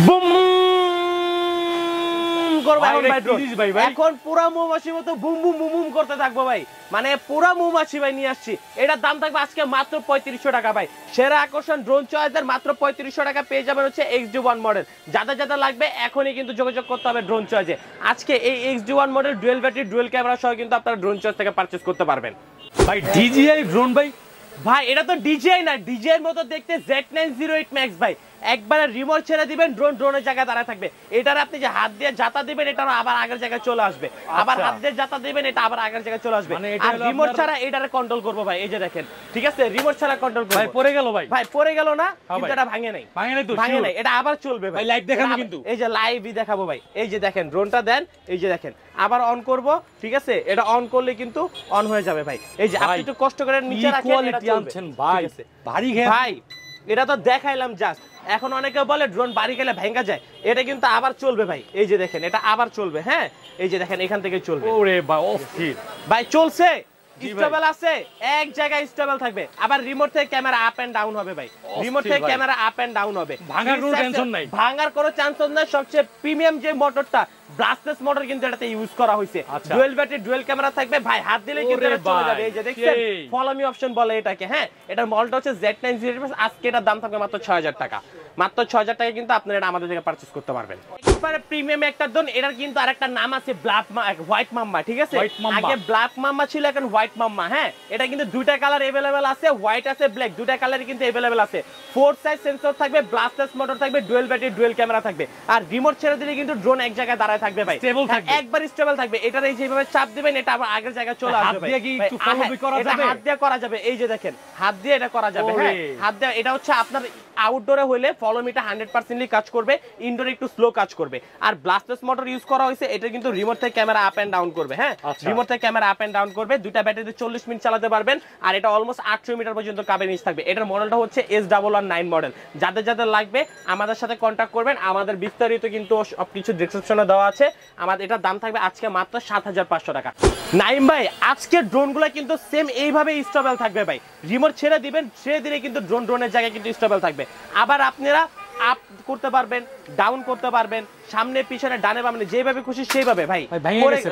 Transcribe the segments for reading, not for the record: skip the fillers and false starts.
Broom করবে এখন পুরা মৌমাছির মতো বুম বুম বুম বুম করতে থাকবো ভাই, মানে পুরা মৌমাছি ভাই নিয়ে আসছি। এটার দাম থাকবে আজকে মাত্র 3500 টাকা ভাই। সেরা আকর্ষণ ড্রোন চয়েসের মাত্র 3500 টাকা পেয়ে যাবেন হচ্ছে XD1 মডেল। যাদের যাদের লাগবে এখনই কিন্তু যোগাযোগ করতে হবে ড্রোন চয়েসে। আজকে এই XD1 model dual battery dual camera সহ কিন্তু আপনারা ড্রোন চয়েস থেকে পারচেজ করতে পারবেন ভাই। DJI ড্রোন ভাই, ভাই এটা তো DJI না, DJI এর মতো দেখতে Z908 Max ভাই। একবারে রিমোট ছেড়ে দিবেন, ড্রোনের জায়গায় দাঁড়ায় থাকবে। এটার আপনি যে হাত দিয়ে যাতা দিবেন, এটা আবার আগের জায়গায় চলে আসবে। আবার হাত দিয়ে যাতা দিবেন, এটা আবার আগের জায়গায় চলে আসবে। আর রিমোট ছাড়া এটারে কন্ট্রোল করবো ভাই, এই যে দেখেন, ঠিক আছে, রিমোট ছাড়া কন্ট্রোল করব। ভাই পড়ে গেল ভাই, ভাই পড়ে গেল না, কিন্তু এটা ভাঙে নাই, ভাঙে নাই, এটা আবার চলবে ভাই। লাইভ দেখাবো কিন্তু, এই যে লাইভই দেখাবো ভাই। এই যে দেখেন ড্রোনটা দেন, এই যে দেখেন আবার অন করব, ঠিক আছে, এটা অন করলে কিন্তু অন হয়ে যাবে ভাই। এই যে আপনি একটু কষ্ট করে নিচে রাখেন, এটা চলবে ভাই। ভারী ভাই, এটা তো দেখাইলাম জাস্ট। এখন অনেকে বলে ড্রোন বাড়ি গেলে ভেঙে যায়, এটা কিন্তু আবার চলবে ভাই। এই যে দেখেন এটা আবার চলবে, হ্যাঁ এই যে দেখেন এখান থেকে চলবে। ওরে ভাই অস্থির ভাই, চলছে, স্টেবল আছে, এক জায়গায় স্টেবল থাকবে। আবার রিমোট থেকে ক্যামেরা আপ এন্ড ডাউন হবে ভাই, রিমোট থেকে ক্যামেরা আপ এন্ড ডাউন হবে, ভাঙার কোনো টেনশন নাই, ভাঙার কোনো চান্স নাই। সবচেয়ে প্রিমিয়াম যে মোটরটা ব্রাসলেস মোটর কিন্তু এটাতে ইউজ করা হয়েছে। ডুয়েল ব্যাটারি ডুয়েল ক্যামেরা থাকবে ভাই, হাত দিলে কিন্তু এটা চলে যাবে। এই যে দেখছেন ফলো মি অপশন বলে এটাকে, হ্যাঁ এটার মডেলটা হচ্ছে Z908। আজকে এটার দাম থাকবে মাত্র 6000 টাকা, মাত্র 6000 টাকা কিন্তু আপনারা এটা আমাদের থেকে পারচেজ করতে পারবেন। একবারে প্রিমিয়াম একটা ড্রোন, এটার কিন্তু আরেকটা নাম আছে হোয়াইট মাম্মা, ঠিক আছে, আগে ব্ল্যাক মাম্মা ছিল, এখন হোয়াইট মাম্মা। হ্যাঁ এটা কিন্তু দুইটা কালার अवेलेबल আছে, হোয়াইট আছে ব্ল্যাক, দুইটা কালারই কিন্তু अवेलेबल আছে। 4 সাইজ সেন্সর থাকবে, ব্লাস্টলেস মোটর থাকবে, ডুয়েল ব্যাটারি ডুয়েল ক্যামেরা থাকবে। আর রিমোট ছেড়ে দিলে কিন্তু ড্রোন এক জায়গায় দাঁড়ায় থাকবে ভাই, স্টেবল থাকবে, একবার স্টেবল থাকবে। এটার এই যেভাবে চাপ দিবেন, এটা আবার আগের জায়গায় চলে আসবে ভাই। এটা হাত দিয়ে করা যাবে, এই যে দেখেন হাত দিয়ে এটা করা যাবে। হ্যাঁ হাত দিয়ে, এটা হচ্ছে আপনার আউটডোরে হইলে ফলোমিটা 100% কাজ করবে, ইনডোরে একটু স্লো কাজ করবে। আর ব্লাস্টলেস মোটর ইউজ করা হয়েছে, এটা কিন্তু রিমোট থেকে ক্যামেরা আপ এন্ড ডাউন করবে। হ্যাঁ রিমোট থেকে ক্যামেরা আপ এন্ড ডাউন করবে, দুইটা ব্যাটারিতে 40 মিনিট চালাতে পারবেন। আর এটা অলমোস্ট 800 মিটার পর্যন্ত কাবে নিচ থাকবে। এটার মডেলটা হচ্ছে S119 মডেল। যাদের যাদের লাগবে আমাদের সাথে কন্ট্যাক্ট করবেন, আমাদের বিস্তারিত কিন্তু সবকিছু ডেসক্রিপশনে দেওয়া আছে। আমাদের এটার দাম থাকবে আজকে মাত্র 7500 টাকা। নাইম ভাই, আজকে ড্রোনগুলো কিন্তু সেম এইভাবে স্টেবল থাকবে ভাই, রিমোট ছেড়ে দিবেন, ছেড়ে দিলে কিন্তু ড্রোনের জায়গায় কিন্তু স্টেবল থাকবে। আবার আপনারা আপ করতে পারবেন, ডাউন করতে পারবেন, সামনে পিছনে ডানে বামে যেভাবে খুশি সেইভাবে ভাই।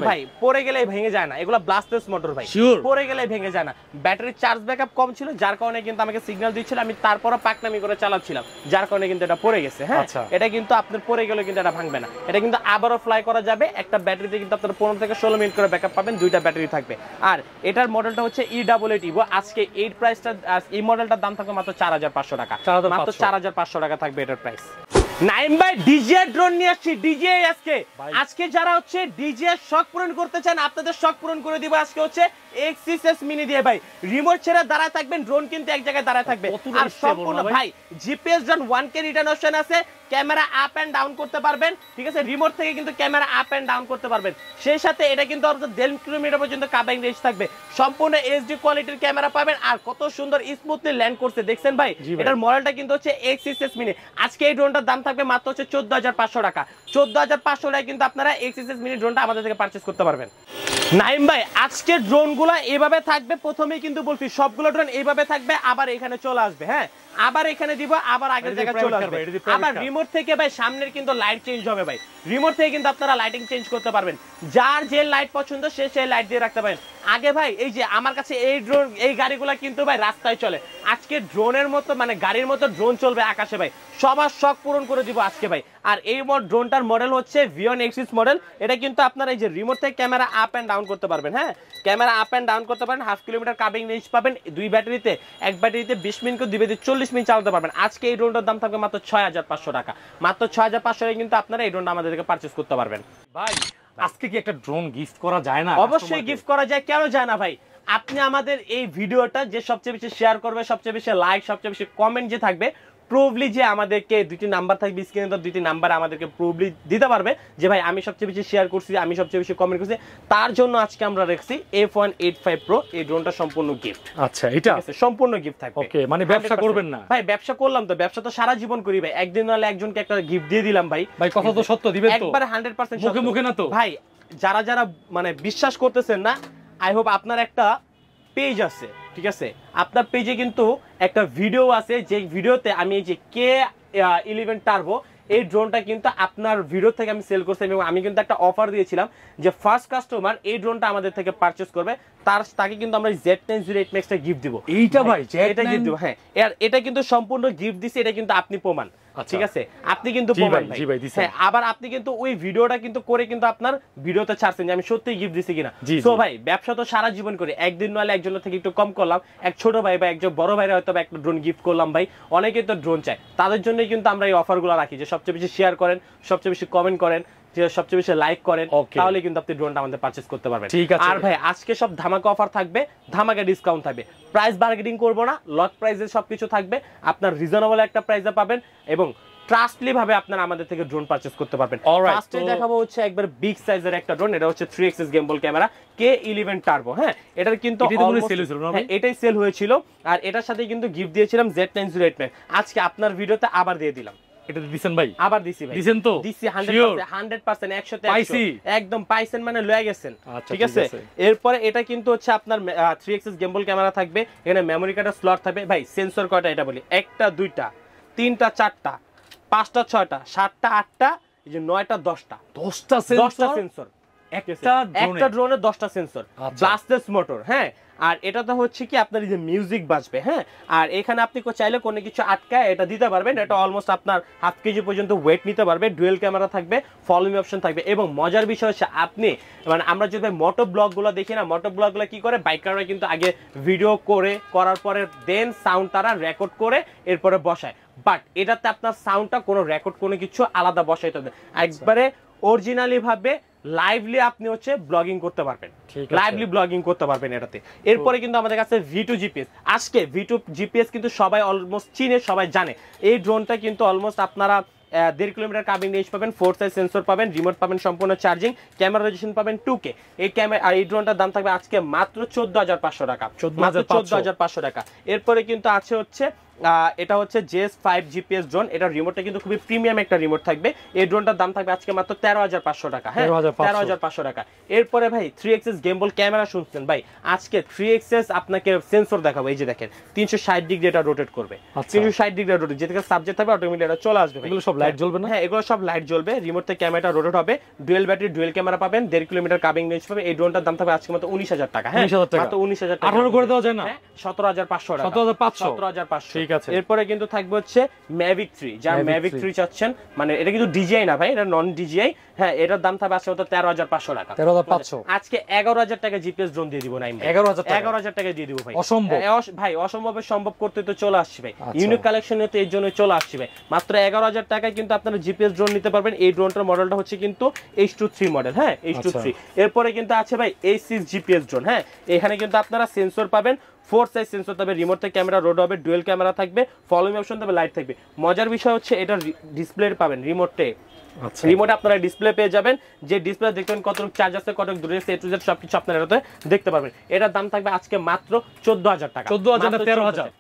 ভাই পড়ে গেলে ভেঙে যায় না, এগুলো ব্লাস্টলেস মোটর ভাই, পড়ে গেলে ভেঙে যায় না। ব্যাটারির চার্জ ব্যাকআপ কম ছিল, যার কারণে কিন্তু আমাকে সিগন্যাল দিচ্ছিল, আমি তারপরও পাকনামি করে চালাচ্ছিলাম, যার কারণে কিন্তু এটা পড়ে গেছে। হ্যাঁ এটা কিন্তু আপনার পড়ে গেলে কিন্তু এটা ভাঙবে না, এটা কিন্তু আবারও ফ্লাই করা যাবে। একটা ব্যাটারিতে কিন্তু আপনার 15 থেকে 16 মিনিট করে ব্যাকআপ পাবেন, দুইটা ব্যাটারি থাকবে। আর এটার মডেলটা হচ্ছে E88 ইভো। আজকে এই প্রাইসটা, এই মডেলটার দাম থাকবে মাত্র 4500 টাকা, মাত্র 4500 টাকা থাকবে এটার প্রাইস। নাইম ভাই, DJI ড্রোন নিয়ে আসছি, DJI আজকে যারা হচ্ছে DJI শখ পূরণ করতে চান, আপনাদের শখ পূরণ করে দিব। আজকে হচ্ছে XCS মিনি দিয়ে ভাই, রিমোট ছেড়ে দাঁড়ায় থাকবেন, ড্রোন কিন্তু এক জায়গায় দাঁড়ায় থাকবে। আর সম্পূর্ণ ভাই GPS drone 1K return option আছে, ক্যামেরা আপ এন্ড ডাউন করতে পারবেন, ঠিক আছে, রিমোট থেকে কিন্তু ক্যামেরা আপ এন্ড ডাউন করতে পারবেন। সেই সাথে এটা কিন্তু 1.5 কিলোমিটার পর্যন্ত কাভারিং রেঞ্জ থাকবে, সম্পূর্ণ HD কোয়ালিটির ক্যামেরা পাবেন। আর কত সুন্দর স্মুথলি ল্যান্ড করছে দেখছেন ভাই। এটার মডেলটা কিন্তু হচ্ছে XCS মিনি। আজকে এই ড্রোনটার দাম থাকবে মাত্র হচ্ছে 14500 টাকা। 14500 টাকায় কিন্তু আপনারা XCS মিনি ড্রোনটা আমাদের থেকে পারচেজ করতে পারবেন। নাইম ভাই, আজকে ড্রোনগুলো এইভাবে থাকবে, প্রথমেই কিন্তু বলছি সবগুলো ড্রোন এইভাবে থাকবে, আবার এখানে চলে আসবে। হ্যাঁ আবার এখানে দিব, আবার আগের জায়গায় চলে আসবে। আবার রিমোট থেকে ভাই সামনের কিন্তু লাইট চেঞ্জ হবে ভাই, রিমোট থেকে কিন্তু আপনারা লাইটিং চেঞ্জ করতে পারবেন, যার যে লাইট পছন্দ সে সেই লাইট দিয়ে রাখতে পারেন। আগে ভাই এই যে আমার কাছে এই ড্রোন, এই গাড়িগুলো কিন্তু ভাই রাস্তায় চলে, আজকে ড্রোনের মতো মানে গাড়ির মতো ড্রোন চলবে আকাশে ভাই, সবার শখ পূরণ করে দিব আজকে ভাই। আর এই ড্রোনটার মডেল হচ্ছে Vion Axis মডেল। এটা কিন্তু আপনারা এই যে রিমোট থেকে ক্যামেরা আপ এন্ড ডাউন করতে পারবেন। হ্যাঁ ক্যামেরা আপ এন্ড ডাউন করতে পারেন, 1/2 কিলোমিটার কাভিং রেঞ্জ পাবেন, দুই ব্যাটারিতে, এক ব্যাটারিতে 20 মিনিট করে, দুই ব্যাটারিতে 40 মিনিট চালাতে পারবেন। আজকে এই ড্রোনটার দাম থাকবে মাত্র 6500 টাকা, মাত্র 6500 টাকায় কিন্তু আপনারা এই ড্রোনটা আমাদের থেকে পারচেজ করতে পারবেন। ভাই আজকে কি একটা ড্রোন গিফট করা যায় না? অবশ্যই গিফট করা যায়, কেন যায় না ভাই। আপনি আমাদের এই ভিডিওটা যে সবচেয়ে বেশি শেয়ার করবে, সবচেয়ে বেশি লাইক, সবচেয়ে বেশি কমেন্ট যে থাকবে, প্রবলি যে আমাদেরকে দুইটি নাম্বার থাকবে স্ক্রিনে, তো দুইটি নাম্বার আমাদেরকে প্রবলি দিতে পারবে যে ভাই আমি সবচেয়ে বেশি শেয়ার করছি, আমি সবচেয়ে বেশি কমেন্ট করছি, তার জন্য আজকে আমরা রাখছি F185 Pro এই ড্রোনটা সম্পূর্ণ গিফট। আচ্ছা এটা সম্পূর্ণ গিফট থাকবে। ওকে, মানে ব্যবসা করবেন না ভাই? ব্যবসা করলাম তো, ব্যবসা তো সারা জীবন করি ভাই, একদিন নাহলে একজনকে একটা গিফট দিয়ে দিলাম ভাই। ভাই কথা তো সত্য দিবেন তো? একবার 100% মুখে মুখে না তো ভাই। যারা যারা মানে বিশ্বাস করতেছেন না, আই হোপ আপনার একটা পেজ আছে, ঠিক আছে, আপনার পেজে কিন্তু একটা ভিডিও আছে, যে ভিডিওতে আমি এই যে K11 টার্বো এই ড্রোনটা কিন্তু আপনার ভিডিও থেকে আমি সেল করছি এবং আমি কিন্তু একটা অফার দিয়েছিলাম যে ফার্স্ট কাস্টমার এই ড্রোনটা আমাদের থেকে পারচেজ করবে তাকে কিন্তু আমরা Z908 Max টা গিফট দিব। এইটা ভাই এটা গিফট দিব, হ্যাঁ এটা কিন্তু সম্পূর্ণ গিফট দিছি, এটা কিন্তু আপনি প্রমাণ, ঠিক আছে আপনি কিন্তু প্রমাণ ভাই। হ্যাঁ আবার আপনি কিন্তু ওই ভিডিওটা কিন্তু করে কিন্তু আপনার ভিডিওতে ছাড়ছেন যে আমি সত্যিই গিফট দিছি কিনা। সো ভাই ব্যবসা তো সারা জীবন করি, একদিন নলে একজনের থেকে একটু কম করলাম, এক ছোট ভাই বা একজন বড় ভাইরা হয়তো একটা ড্রোন গিফট করলাম ভাই, অনেকেই তো ড্রোন চায়, তাদের জন্যই কিন্তু আমরা এই অফারগুলো রাখি যে সবচেয়ে বেশি শেয়ার করেন, সবচেয়ে বেশি কমেন্ট করেন, সবচেয়ে বেশি লাইক করেন, তাহলে কিন্তু আপনি ড্রোনটা আমাদের পারচেজ করতে পারবেন। আর ভাই আজকে সব ধামাকা অফার থাকবে, ধামাকা ডিসকাউন্ট থাকবে, প্রাইস বার্গেনিং করব না, লট প্রাইসে সবকিছু থাকবে, আপনার রিজনেবল একটা প্রাইসে পাবেন এবং ট্রাস্টলি ভাবে আপনারা আমাদের থেকে ড্রোন পারচেজ করতে পারবেন। ফার্স্টে দেখাবো হচ্ছে একবার বিগ সাইজের একটা ড্রোন, এটা হচ্ছে 3 axis gimbal camera K11 turbo. হ্যাঁ এটার কিন্তু এটাই সেল হয়েছিল, আর এটার সাথে কিন্তু গিফট দিয়েছিলাম Z908 Max। আজকে আপনার ভিডিওতে আবার দিয়ে দিলাম। এটা দিবেন ভাই? আবার দিছি ভাই। দিবেন তো? দিছি 100% 100 একদম পাইছেন মানে লয়ে গেছেন, ঠিক আছে। এরপরে এটা কিন্তু হচ্ছে আপনার 3 axis gimbal ক্যামেরা থাকবে, এখানে মেমরি কার্ডের স্লট থাকবে ভাই। সেন্সর কয়টা এটা বলি? একটা দুইটা তিনটা চারটা পাঁচটা ছয়টা সাতটা আটটা এই যে নয়টা দশটা 10টা সেন্সর একটা ড্রোনে 10টা সেন্সর, ব্লাস্টলেস মোটর। হ্যাঁ আর এটাতে হচ্ছে কি আপনার এই যে মিউজিক বাজবে, হ্যাঁ আর এখানে আপনি চাইলে কোনো কিছু আটকায় এটা দিতে পারবেন, এটা অলমোস্ট আপনার 1/2 কেজি পর্যন্ত ওয়েট নিতে পারবে, ডুয়েল ক্যামেরা থাকবে, ফলো মি অপশন থাকবে। এবং মজার বিষয় হচ্ছে আপনি মানে আমরা যদি মোটো ব্লগগুলো দেখি না, মোটো ব্লগগুলো কি করে বাইকাররা কিন্তু আগে ভিডিও করার পরে দেন সাউন্ড তারা রেকর্ড করে এরপরে বসায়, বাট এটাতে আপনার সাউন্ডটা কোনো রেকর্ড কোনো কিছু আলাদা বসাইতে হবে, একবারে অরিজিনালি ভাবে লাইভলি আপনি হচ্ছে ব্লগিং করতে পারবেন, লাইভলি ব্লগিং করতে পারবেন এটাতে। এরপরে কিন্তু আমাদের কাছে V2 GPS, আজকে V2 GPS কিন্তু সবাই অলমোস্ট চিনে, সবাই জানে। এই ড্রোনটা কিন্তু অলমোস্ট আপনারা 1.5 কিলোমিটার কাবিং রেঞ্জ পাবেন, 4 সাইজ সেন্সর পাবেন, রিমোট পাবেন, সম্পূর্ণ চার্জিং, ক্যামেরা রেজোলিউশন পাবেন 2K। এই ক্যামেরা আর এই ড্রোনটার দাম থাকবে আজকে মাত্র 14,500 টাকা, 14,500 টাকা। এরপরে কিন্তু আছে হচ্ছে এটা হচ্ছে JS5 GPS ড্রোন, এটা রিমোটটা কিন্তু খুবই প্রিমিয়াম একটা রিমোট থাকবে। এই ড্রোনটার দাম থাকবে আজকে মাত্র 13,500 টাকা। হ্যাঁ 13,500 টাকা। এরপরে ভাই 3 axis gimbal ক্যামেরা শুনছেন ভাই, আজকে 3 axis আপনাকে সেন্সর দেখাবো, এই যে দেখেন 360 ডিগ্রি এটা রোটেট করবে, 360 ডিগ্রি রোটেট, যেটা সাবজেক্ট থাকবে অটোমেটিক এটা চলে আসবে। এগুলো সব লাইট জ্বলবে না? হ্যাঁ এগুলো সব লাইট জ্বলবে, রিমোট থেকে ক্যামেরাটা রোটেট হবে, ডুয়েল ব্যাটারি ডুয়েল ক্যামেরা পাবেন, 1.5 কিলোমিটার কাবিং রেঞ্জ পাবে। এই ড্রোনটার দাম থাকবে আজকে মাত্র 19,000 টাকা। হ্যাঁ মাত্র 19,000 টাকা। 18 করে দেওয়া যায় না? 17,500 টাকা। 17,500 ঠিক আছে। এরপরে কিন্তু থাকবে হচ্ছে Mavic 3, যার Mavic 3 চাচ্ছেন, মানে এটা কিন্তু DJI না ভাই, এটা নন DJI। হ্যাঁ এটার দাম থাকবে আজকে মাত্র 13,500 টাকা। 13,500 আজকে 11,000 টাকা জিপিএস ড্রোন দিয়ে দিব না, 11,000 টাকা দিয়ে দিব ভাই। অসম্ভব ভাই, অসম্ভবের সম্ভব করতে তো চলে আসছি ভাই, ইউনিক কালেকশন নিতে এর জন্য চলে আসছি ভাই। মাত্র 11,000 টাকায় কিন্তু আপনারা জিপিএস ড্রোন নিতে পারবেন। এই ড্রোনটার মডেলটা হচ্ছে কিন্তু H23 মডেল। হ্যাঁ H23। এরপরে কিন্তু আছে ভাই A6 জিপিএস ড্রোন। হ্যাঁ এখানে কিন্তু আপনারা সেন্সর পাবেন, 4 সাইজ সেন্সর থাকবে, রিমোট থেকে ক্যামেরা রোড হবে, ডুয়েল ক্যামেরা থাকবে, ফলো মি অপশন থাকবে, লাইট থাকবে। মজার বিষয় হচ্ছে এটা ডিসপ্লে পাবেন রিমোটে, রিমোটে আপনারা ডিসপ্লে পেয়ে যাবেন, যে ডিসপ্লে দেখবেন কতটুকু চার্জ আছে, কতটুকু দূরে আছে, A to Z সবকিছু আপনারা এটাতে দেখতে পারবেন। এটার দাম থাকবে আজকে মাত্র 14,000 টাকা। 14,000 না 13,000?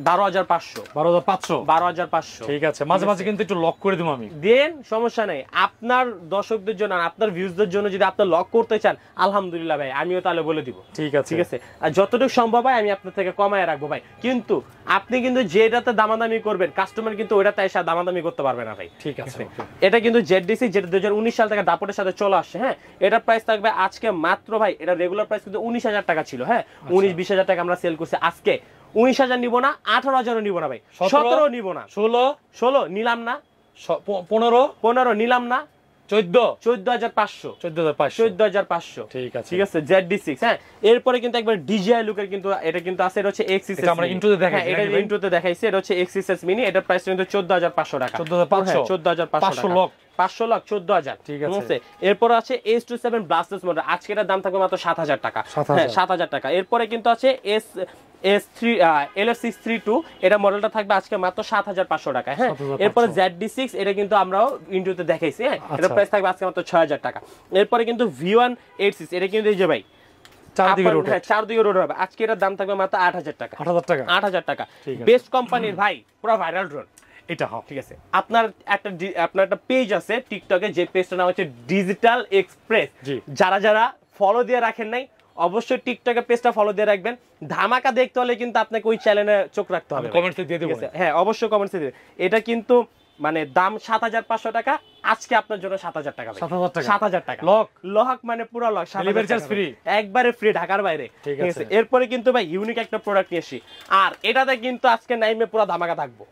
12,500। 12,500 ঠিক আছে। মাঝে মাঝে কিন্তু একটু লক করে দিব আমি, দেন সমস্যা নেই। আপনার দর্শকদের জন্য আর আপনার ভিউজদের জন্য যদি আপনি লক করতে চান, আলহামদুলিল্লাহ ভাই আমিও তাহলে বলে দিব। ঠিক আছে, ঠিক আছে। আর যতটুকু সম্ভব হয় আমি আপনার থেকে কমায় রাখবো ভাই, কিন্তু আপনি কিন্তু যেটাতে দামাদামি করবেন কাস্টমার কিন্তু ওইটাতে এসে দামাদামি করতে পারবে না ভাই। ঠিক আছে। এটা কিন্তু ZDC, যেটা 2019 সাল থেকে দাপটের সাথে চলে আসছে। হ্যাঁ এটার প্রাইস থাকবে আজকে মাত্র ভাই, এটা রেগুলার প্রাইস কিন্তু 19,000 টাকা ছিল। হ্যাঁ 19-20,000 টাকা আমরা সেল করছি, আজকে 19,000 নিব না, 18,000 নিব না ভাই, 17 নিব না, 16 নিলাম না, 15 নিলাম না, 14,500। ঠিক আছে, ঠিক আছে। ZD6। হ্যাঁ এরপরে কিন্তু একবার DJI লুকের কিন্তু এটা কিন্তু আছে, এটা হচ্ছে XC6, আমরা ইন্ট্রোতে দেখাই, এটা ইন্ট্রোতে দেখাইছি, এটা হচ্ছে XC6 মিনি, এটার প্রাইস কিন্তু 14,500 টাকা। 14,500 লক 500 লাখ 14,000। ঠিক আছে। এরপর আছে S27 ব্লাস্টলেস মডেল, আজকে এটার দাম থাকবে মাত্র 7,000 টাকা। হ্যাঁ 7,000 টাকা। এরপরে কিন্তু আছে LF632, এটা মডেলটা থাকবে আজকে মাত্র 7,500 টাকা। হ্যাঁ এরপরে ZD6, এটা কিন্তু আমরাও ইন্ট্রোতে দেখাইছি। হ্যাঁ এটা প্রাইস থাকবে আজকে মাত্র 6,000 টাকা। এরপরে কিন্তু V186, এটা কিন্তু এই যে ভাই চারদিকে রোড হবে, আজকে এটার দাম থাকবে মাত্র 8,000 টাকা। 8,000 টাকা। বেস্ট কোম্পানির ভাই পুরো ভাইরাল ড্রোন এটা। ঠিক আছে। আপনার একটা পেজ আছে টিকটকে, যে পেজটার নাম হচ্ছে ডিজিটাল এক্সপ্রেস। যারা যারা ফলো দিয়ে রাখেন নাই অবশ্যই টিকটকে পেজটা ফলো দিয়ে রাখবেন। ধামাকা দেখতে হলে কিন্তু আপনাকে ওই চ্যানেলে চোখ রাখতে হবে, কমেন্টসে দিয়ে দেব। হ্যাঁ অবশ্যই কমেন্টসে দিয়ে। এটা কিন্তু মানে দাম 7500 টাকা, আজকে আপনার জন্য 7000 টাকা ভাই। 7000 টাকা 7000 টাকা লক লক মানে পুরো লক, ডেলিভারি চার্জ ফ্রি, একবারে ফ্রি ঢাকার বাইরে। ঠিক ঠিক আছে। আছে, এরপরে কিন্তু ভাই ইউনিক একটা প্রোডাক্ট নিয়ে আসি, আর এটাতে কিন্তু আজকে নাইমে পুরো ধামাকা থাকবো,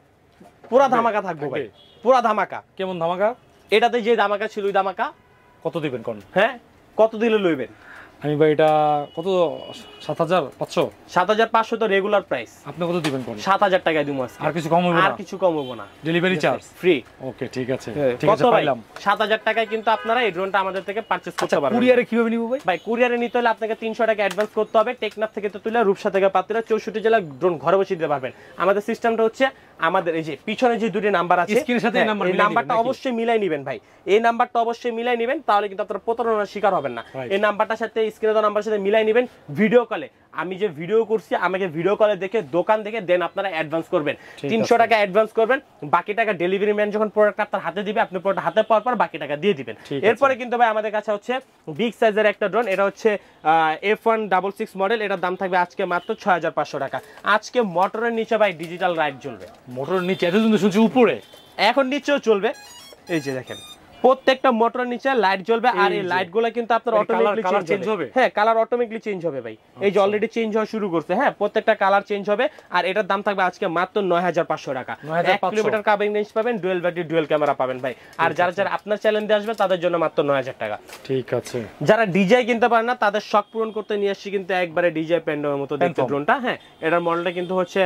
পুরো ধামাকা থাকবো ভাই, পুরো ধামাকা। কেমন ধামাকা? এটাতে যে ধামাকা ছিল ওই ধামাকা। কত দিবেন কোন? হ্যাঁ, কত দিলে লইবেন? আমি ভাই এটা কত 7500 7500 তো রেগুলার প্রাইস, আপনি কত দিবেন কোন? 7000 টাকায় দিমু আজকে, আর কিছু কম হবে না? আর কিছু কম হবে না, ডেলিভারি চার্জ ফ্রি। ওকে ঠিক আছে, ঠিক কত আছে ভাই? পাইলাম। 7000 টাকায় কিন্তু আপনারা এই ড্রোনটা আমাদের থেকে পারচেজ করতে পারবেন। কুরিয়ারে কিভাবে নিব ভাই? ভাই কুরিয়ারে নিতে হলে আপনাকে 300 টাকা অ্যাডভান্স করতে হবে, টেকনাফ থেকে তেতুলিয়া, রূপসা থেকে পাতুলিয়া, 64 জেলা ড্রোন ঘরে বসে দিতে পারবেন। আমাদের সিস্টেমটা হচ্ছে, আমাদের এই যে পিছনে যে দুটি নাম্বার আছে স্ক্রিনের সাথে এই নাম্বার এই মিলাই নাম্বারটা নিবেন নাকি? অবশ্যই মিলাই নেবেন ভাই, এই নাম্বারটা অবশ্যই মিলাই নেবেন, তাহলে কিন্তু আপনারা প্রতারণার শিকার হবেন না। Right. এই নাম্বারটার সাথে স্ক্রিনে দেওয়া নাম্বারের সাথে মিলাই নেবেন ভিডিও কলে। আমি যে ভিডিও করছি আমাকে ভিডিও কলে দেখে দোকান দেখে দেন আপনারা অ্যাডভান্স করবেন, ঠিক 300 আছে। টাকা অ্যাডভান্স করবেন, বাকি টাকা ডেলিভারি ম্যান যখন প্রোডাক্ট আপনার হাতে দিবে আপনি প্রোডাক্ট হাতে পাওয়ার পর বাকি টাকা দিয়ে দিবেন। ঠিক আছে। এরপরে কিন্তু ভাই আমাদের কাছে হচ্ছে বিগ সাইজের একটা ড্রোন, এটা হচ্ছে F166 মডেল, এটার দাম থাকবে আজকে মাত্র 6500 টাকা। আজকে মোটরের নিচে ভাই ডিজিটাল লাইট জ্বলবে, মোটরের নিচে এত সুন্দর শুনছি উপরে, এখন নিচেও চলবে। এই যে দেখেন প্রত্যেকটা মোটরের নিচে লাইট জ্বলবে, আর এই লাইট গুলো কিন্তু আপনার এর অটোমেটিকলি colour চেঞ্জ change হবে। হবে? হ্যাঁ, কালার অটোমেটিকলি চেঞ্জ হবে ভাই, এই যে অলরেডি চেঞ্জ হওয়া শুরু করছে। হ্যাঁ, প্রত্যেকটা কালার চেঞ্জ হবে, আর এটার দাম থাকবে আজকে মাত্র 9500 টাকা। 9500 1 কিলোমিটার কাভারিং রেঞ্জ পাবেন, ডুয়াল ব্যাটারি ডুয়াল ক্যামেরা পাবেন ভাই। আর যারা যারা আপনার চ্যালেঞ্জে আসবে তাদের জন্য মাত্র 9000 টাকা। ঠিক আছে। যারা ডিজাই কিনতে পারে না তাদের শখ পূরণ করতে নিয়ে আসছি কিন্তু একবারে ডিজাই প্যান্ডের মতো দেখতে Phantom। ড্রোনটা। হ্যাঁ, এটার মডেলটা কিন্তু হচ্ছে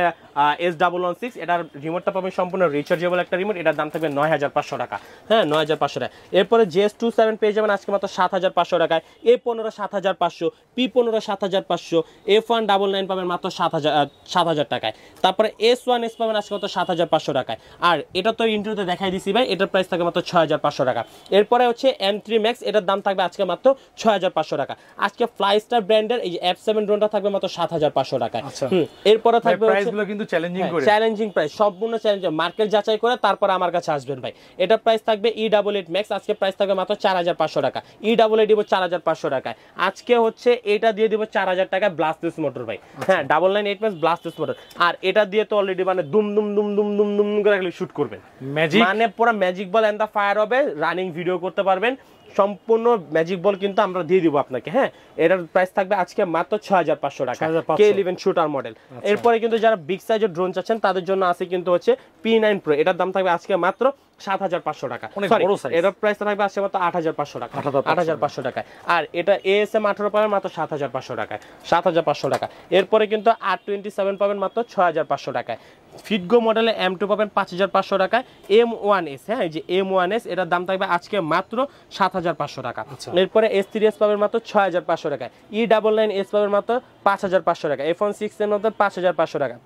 S116, এটার রিমোটটা পাবেন সম্পূর্ণ রিচার্জেবল একটা রিমোট, এটার দাম থাকবে 9500 টাকা। হ্যাঁ, 9500 টাকা। এরপরে GS27 পেয়ে যাবেন আজকে মাত্র 7500 টাকায়, A15 7500, P15 7500, F199 পাবেন মাত্র 7000 টাকায়। তারপরে S1S পাবেন আজকে মাত্র 7500 টাকায়। আর এটা তো ইন্ট্রোতে দেখাই দিছি ভাই, এটার প্রাইস থাকবে মাত্র 6500 টাকা। এরপরে হচ্ছে M3 Max, এটার দাম থাকবে আজকে মাত্র 6500 টাকা। আজকে ফ্লাইস্টার ব্র্যান্ডের এই যে F7 ড্রোনটা থাকবে মাত্র 7500 টাকায়। আচ্ছা। এরপরে থাকবে প্রাইস গুলো কিন্তু চ্যালেঞ্জিং করে, চ্যালেঞ্জিং প্রাইস, সম্পূর্ণ চ্যালেঞ্জিং, মার্কেট যাচাই করে তারপর আমার কাছে আসবেন ভাই। এটা প্রাইস থাকবে E88 Max, আজকে প্রাইস থাকবে মাত্র 4500 টাকা। E88 দিব 4500 টাকায়। আজকে হচ্ছে এটা দিয়ে দিব 4000 টাকায় ব্লাস্টলেস মোটর ভাই। হ্যাঁ, 998 Max ব্লাস্টলেস মোটর, আর এটা দিয়ে তো অলরেডি মানে দুম দুম দুম দুম দুম দুম করে শুট করবেন, ম্যাজিক মানে পুরো magic ball and the fire হবে, রানিং ভিডিও করতে পারবেন, সম্পূর্ণ ম্যাজিক বল কিন্তু আমরা দিয়ে দিব আপনাকে। হ্যাঁ, এটার প্রাইস থাকবে আজকে মাত্র 6500 টাকা, 6500 K11 শুটার মডেল। এরপরে কিন্তু যারা বিগ সাইজের ড্রোন চাচ্ছেন তাদের জন্য আছে কিন্তু হচ্ছে P9 Pro, এটার দাম থাকবে আজকে মাত্র 7500 টাকা। অনেক Sorry, বড় size। এটার প্রাইস থাকবে আজকে মাত্র 8500 টাকা, 8500 8500 টাকায়। আর এটা ASM 18 পাবেন মাত্র 7500 টাকায়, 7500 টাকা। এরপরে কিন্তু R27 পাবেন মাত্র 6500 টাকায়। ফিটগো মডেলে M2 পাবেন 5500 টাকায়। M1S, হ্যাঁ, এই যে M1S, এটার দাম থাকবে আজকে মাত্র 7500 টাকা। এরপরে S3S পাবেন মাত্র 6500 টাকায়। E99S পাবেন মাত্র 5500 টাকা। F16 এর মধ্যে 5500 টাকা।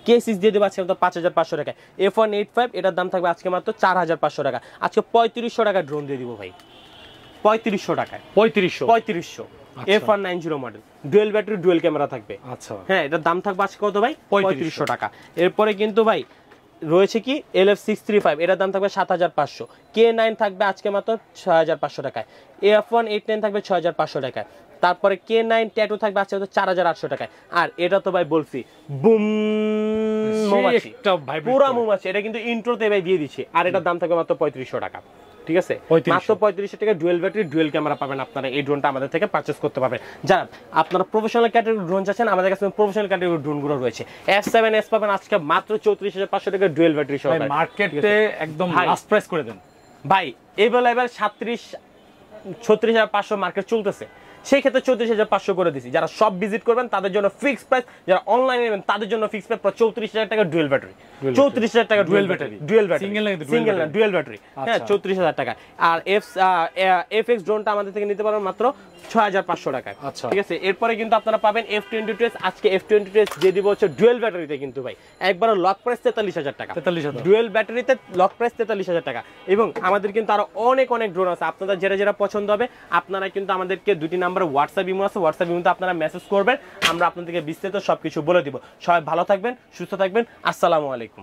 K6 দিয়ে দেবো আজকে মাত্র 5500 টাকায়। F185, এটার দাম থাকবে আজকে মাত্র 4500 টাকা। আজকে 3500 টাকা ড্রোন দিয়ে দিব ভাই, 3500 টাকায়, 3500 F190 model, dual battery dual camera থাকবে। আচ্ছা। হ্যাঁ, এটার দাম থাকবে আজকে কত ভাই? 3500 টাকা। এরপরে কিন্তু ভাই রয়েছে কি LF635, এটার দাম থাকবে 7500। K9 থাকবে আজকে মাত্র 6500 টাকায়। F189 থাকবে 6500 টাকায়। তারপরে K9 ট্যাটু থাকবে আজকে মাত্র 4800 টাকায়। আর এটা তো ভাই বলছি বুম মৌমাছি, পুরা মৌমাছি, এটা কিন্তু ইন্ট্রোতে ভাই দিয়ে দিচ্ছি। আর এটার দাম থাকবে মাত্র 3500 টাকা। ঠিক আছে, মাত্র 3500 টাকা ডুয়েল ব্যাটারি ডুয়েল ক্যামেরা পাবেন আপনারা। এই ড্রোনটা আমাদের থেকে পারচেজ করতে পারবেন। যারা আপনারা প্রফেশনাল ক্যাটাগরি ড্রোন চাচ্ছেন, আমাদের কাছে প্রফেশনাল ক্যাটাগরি ড্রোনগুলো রয়েছে। F7S পাবেন আজকে মাত্র 34500 টাকা ডুয়েল ব্যাটারি সহ। মার্কেটে একদম লাস্ট প্রাইস করে দেন ভাই, এভেলেবেল 36500 মার্কেট চলতেছে, সেই ক্ষেত্রে 34500 করে দিছি। যারা সব ভিজিট করবেন তাদের জন্য ফিক্সড প্রাইস, যারা অনলাইনে নেবেন তাদের জন্য ফিক্সড প্রাইস 34000 টাকা ডুয়েল ব্যাটারি, 34000 টাকা dual battery, dual battery, single না ডুয়েল ব্যাটারি। হ্যাঁ, 34000 টাকা। আর FX ড্রোনটা আমাদের থেকে নিতে পারবেন মাত্র 6500 টাকায়। ঠিক আছে, এরপরে কিন্তু আপনারা পাবেন F22s, আজকে F22s দিয়ে দিব হচ্ছে ডুয়েল ব্যাটারিতে কিন্তু ভাই একবার লক প্রাইস 43000 টাকা, 43000 ডুয়েল ব্যাটারিতে লক প্রাইস 43000 টাকা। এবং আমাদের কিন্তু আরো অনেক অনেক ড্রোন আছে, আপনাদের যেটা যেটা পছন্দ হবে আপনারা কিন্তু আমাদেরকে দুটি নাম্বার হোয়াটসঅ্যাপ ইমো আছে, হোয়াটসঅ্যাপ ইমোতে আপনারা মেসেজ করবেন, আমরা আপনাদেরকে বিস্তারিত সবকিছু বলে দিব। সবাই ভালো থাকবেন, সুস্থ থাকবেন, আসসালামু আলাইকুম।